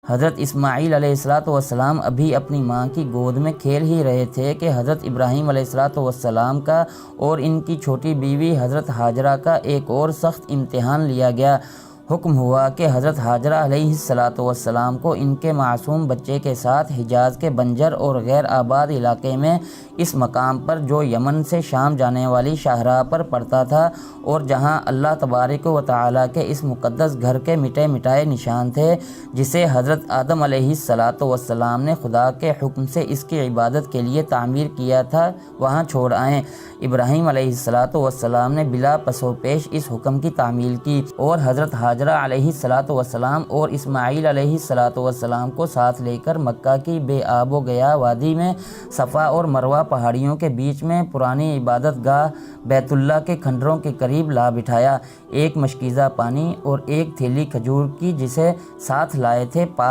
حضرت اسماعیل علیہ السلام ابھی اپنی ماں کی گود میں کھیل ہی رہے تھے کہ حضرت ابراہیم علیہ السلام کا اور ان کی چھوٹی بیوی حضرت ہاجرہ کا ایک اور سخت امتحان لیا گیا۔ حکم ہوا کہ حضرت ہاجرہ علیہ السلام کو ان کے معصوم بچے کے ساتھ حجاز کے بنجر اور غیر آباد علاقے میں اس مقام پر جو یمن سے شام جانے والی شاہراہ پر پڑتا تھا اور جہاں اللہ تبارک و تعالیٰ کے اس مقدس گھر کے مٹے مٹائے نشان تھے جسے حضرت آدم علیہ السلام نے خدا کے حکم سے اس کی عبادت کے لیے تعمیر کیا تھا، وہاں چھوڑ آئیں۔ ابراہیم علیہ السلام نے بلا پس و پیش اس حکم کی تعمیل کی اور حضرت ہاجرہ علیہ السلام اور اسماعیل علیہ السلام کو ساتھ لے کر مکہ کی بے آب و گیا وادی میں صفا اور مروہ پہاڑیوں کے بیچ میں پرانی عبادت گاہ بیت اللہ کے کھنڈروں کے قریب لا بٹھایا۔ ایک مشکیزہ پانی اور ایک تھیلی کھجور کی جسے ساتھ لائے تھے پاس